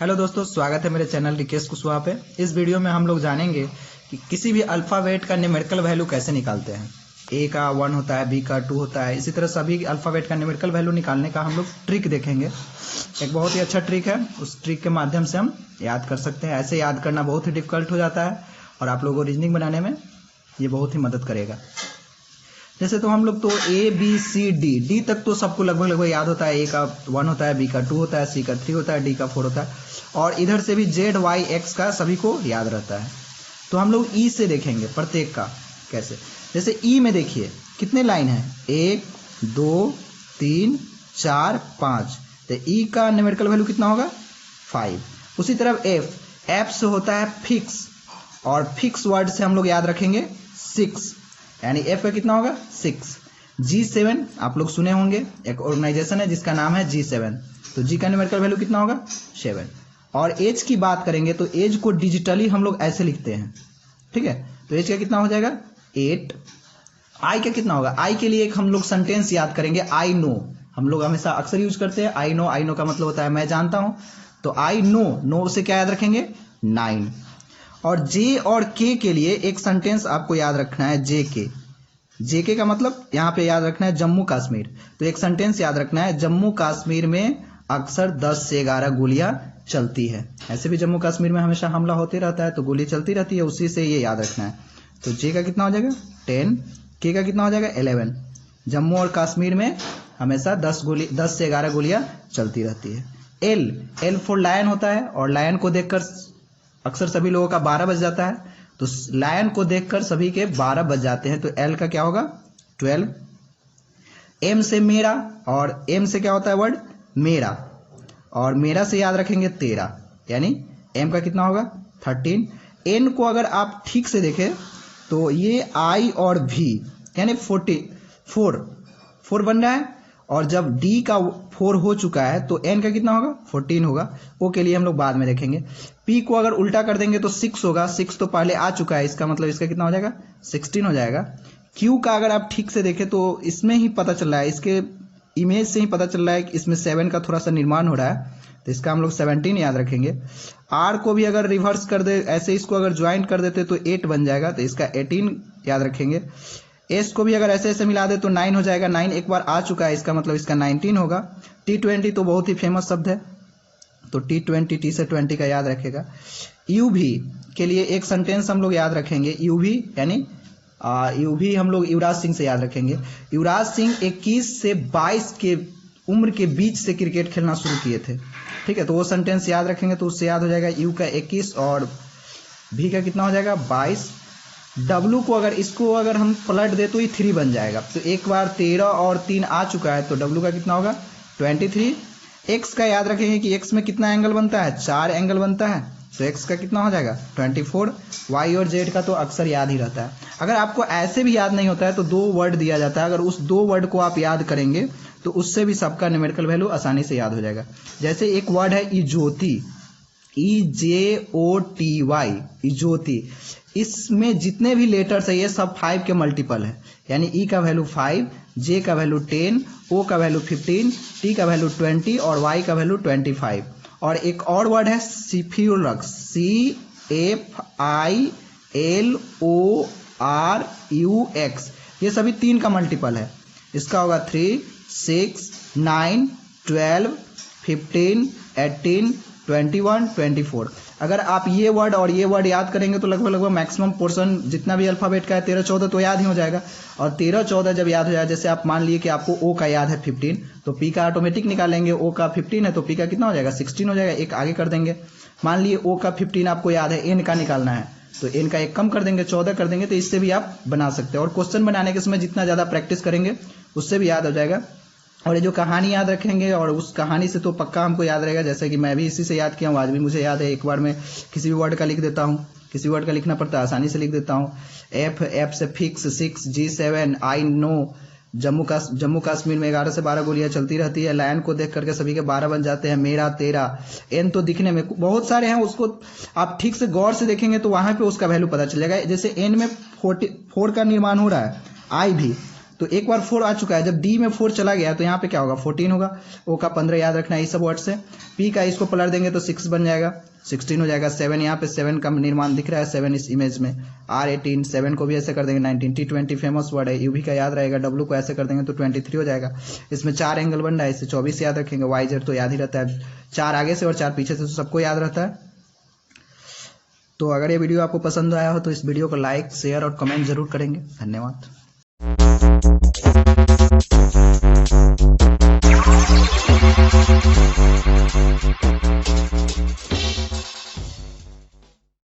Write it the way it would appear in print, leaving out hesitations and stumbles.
Hello दोस्तों, स्वागत है मेरे चैनल रिकेश कुशवाहा पे। इस वीडियो में हम लोग जानेंगे कि किसी भी अल्फ़ाबेट का न्यूमेरिकल वैल्यू कैसे निकालते हैं। ए का 1 होता है, बी का 2 होता है, इसी तरह सभी अल्फ़ाबेट का न्यूमेरिकल वैल्यू निकालने का हम लोग ट्रिक देखेंगे। एक बहुत ही अच्छा ट्रिक है, उस ट्रिक के माध्यम से हम याद कर सकते हैं। ऐसे याद करना बहुत ही डिफिकल्ट हो जाता है और आप लोगों को रीजनिंग बनाने में ये बहुत ही मदद करेगा। जैसे तो हम लोग तो ए बी सी डी तक तो सबको लगभग याद होता है। ए का 1 होता है, बी का 2 होता है, सी का 3 होता है, डी का 4 होता है और इधर से भी जेड वाई एक्स का सभी को याद रहता है। तो हम लोग ई से देखेंगे प्रत्येक का कैसे। जैसे ई में देखिए कितने लाइन है, 1 2 3 4 5, तो ई का न्यूमेरिकल वैल्यू कितना होगा 5। उसी तरह एफ से होता है फिक्स और फिक्स वर्ड से हम लोग याद रखेंगे 6, यानी एफ का कितना होगा 6। G7 आप लोग सुने होंगे, एक ऑर्गेनाइजेशन है जिसका नाम है G7, तो G का न्यूमेरिकल वैल्यू कितना होगा 7। और एज की बात करेंगे तो एज को डिजिटली हम लोग ऐसे लिखते हैं, ठीक है। तो एज का कितना हो जाएगा 8। आई का कितना होगा, आई के लिए एक हम लोग सेंटेंस याद करेंगे, आई नो। हम लोग हमेशा अक्सर यूज करते हैं आई नो का मतलब होता है मैं जानता हूं। तो आई नो से क्या याद रखेंगे 9। और जे और के के लिए एक सेंटेंस आपको याद रखना है, जेके का मतलब यहाँ पे याद रखना है जम्मू कश्मीर। तो एक सेंटेंस याद रखना है, जम्मू कश्मीर में अक्सर 10 से 11 गोलियां चलती है। ऐसे भी जम्मू कश्मीर में हमेशा हमला होते रहता है तो गोली चलती रहती है, उसी से ये याद रखना है। तो जे का कितना हो जाएगा 10, के का कितना हो जाएगा 11। जम्मू और कश्मीर में हमेशा 10 से 11 गोलियां चलती रहती है। एल फॉर लायन होता है और लायन को देखकर अक्सर सभी लोगों का 12 बज जाता है, तो लायन को देखकर सभी के 12 बज जाते हैं, तो एल का क्या होगा 12। एम से मेरा, और एम से क्या होता है वर्ड मेरा, और मेरा से याद रखेंगे 13, यानी एम का कितना होगा 13। एन को अगर आप ठीक से देखें तो ये आई और भी यानी 4 बन रहा है, और जब डी का 4 हो चुका है तो एन का कितना होगा 14 होगा। ओ के लिए हम लोग बाद में देखेंगे। पी को अगर उल्टा कर देंगे तो 6 होगा, 6 तो पहले आ चुका है, इसका मतलब इसका कितना हो जाएगा 16 हो जाएगा। क्यू का अगर आप ठीक से देखें तो इसमें ही पता चल रहा है, इसके इमेज से ही पता चल रहा है कि इसमें 7 का थोड़ा सा निर्माण हो रहा है, तो इसका हम लोग 17 याद रखेंगे। आर को भी अगर रिवर्स कर दे, ऐसे इसको अगर ज्वाइन कर देते तो 8 बन जाएगा, तो इसका 18 याद रखेंगे। एस को भी अगर ऐसे ऐसे मिला दे तो 9 हो जाएगा, 9 एक बार आ चुका है, इसका मतलब इसका 19 होगा। T20 तो बहुत ही फेमस शब्द है, तो T20 टी से 20 का याद रखेगा। यूवी के लिए एक सेंटेंस हम लोग याद रखेंगे, यूवी यानी यूवी हम लोग युवराज सिंह से याद रखेंगे। युवराज सिंह 21 से 22 के उम्र के बीच से क्रिकेट खेलना शुरू किए थे, ठीक है। तो वो सेंटेंस याद रखेंगे तो उससे याद हो जाएगा यू का 21 और भी का कितना हो जाएगा 22। डब्लू को अगर हम पलट दे तो ये 3 बन जाएगा, तो एक बार 13 और 3 आ चुका है, तो डब्लू का कितना होगा 23। एक्स का याद रखेंगे कि एक्स में कितना एंगल बनता है 4 एंगल बनता है, तो एक्स का कितना हो जाएगा 24। वाई और जेड का तो अक्सर याद ही रहता है। अगर आपको ऐसे भी याद नहीं होता है तो 2 वर्ड दिया जाता है, अगर उस 2 वर्ड को आप याद करेंगे तो उससे भी सबका न्यूमेरिकल वैल्यू आसानी से याद हो जाएगा। जैसे एक वर्ड है इजोती, EJOTY, इजोती। इसमें जितने भी लेटर्स है ये सब 5 के मल्टीपल है, यानी ई का वैल्यू 5, जे का वैल्यू 10, ओ का वैल्यू 15, टी का वैल्यू 20 और वाई का वैल्यू 25। और एक और वर्ड है सिफ्यूरक्स, CFILORUX, ये सभी 3 का मल्टीपल है, इसका होगा 3, 6, 9, 12, 15, 18, 21, 24। अगर आप ये वर्ड और ये वर्ड याद करेंगे तो लगभग मैक्सिमम पोर्शन जितना भी अल्फाबेट का है 13-14 तो याद ही हो जाएगा। और 13-14 जब याद हो जाए, जैसे आप मान लिए कि आपको ओ का याद है 15, तो पी का ऑटोमेटिक निकालेंगे, ओ का 15 है तो पी का कितना हो जाएगा 16 हो जाएगा, एक आगे कर देंगे। मान लिए ओ का 15 आपको याद है, एन का निकालना है तो एन का एक कम कर देंगे 14 कर देंगे, तो इससे भी आप बना सकते हैं। और क्वेश्चन बनाने के समय जितना ज़्यादा प्रैक्टिस करेंगे उससे भी याद हो जाएगा। और ये जो कहानी याद रखेंगे और उस कहानी से तो पक्का हमको याद रहेगा, जैसे कि मैं भी इसी से याद किया हूँ, आज भी मुझे याद है। एक बार मैं किसी भी वर्ड का लिख देता हूँ, किसी वर्ड का लिखना पड़ता है आसानी से लिख देता हूँ। एफ से fix 6, G7 I know, Jammu Kashmir में 11 से 12 गोलियां चलती रहती है, लायन को देख करके सभी के 12 बन जाते हैं, मेरा 13। एन तो दिखने में बहुत सारे हैं, उसको आप ठीक से गौर से देखेंगे तो वहां पे उसका वैल्यू पता चलेगा। जैसे एन में 4 का निर्माण हो रहा है, आई भी, तो एक बार 4 आ चुका है, जब डी में 4 चला गया तो यहाँ पे क्या होगा 14 होगा, ओ का 15 याद रखना है, ये सब वर्ड से। पी का इसको पलट देंगे तो 6 बन जाएगा, 16 हो जाएगा। 7 यहाँ पे 7 का निर्माण दिख रहा है, 7 इस इमेज में। R 18, 7 को भी ऐसे कर देंगे 19, T20 फेमस वर्ड है, यू भी का याद रहेगा, W को ऐसे कर देंगे तो 23 हो जाएगा। इसमें 4 एंगल बन रहा है, इससे 24 याद रखेंगे। YZ तो याद ही रहता है, 4 आगे से और 4 पीछे से तो सबको याद रहता है। तो अगर ये वीडियो आपको पसंद आया हो तो इस वीडियो को लाइक, शेयर और कमेंट जरूर करेंगे। धन्यवाद।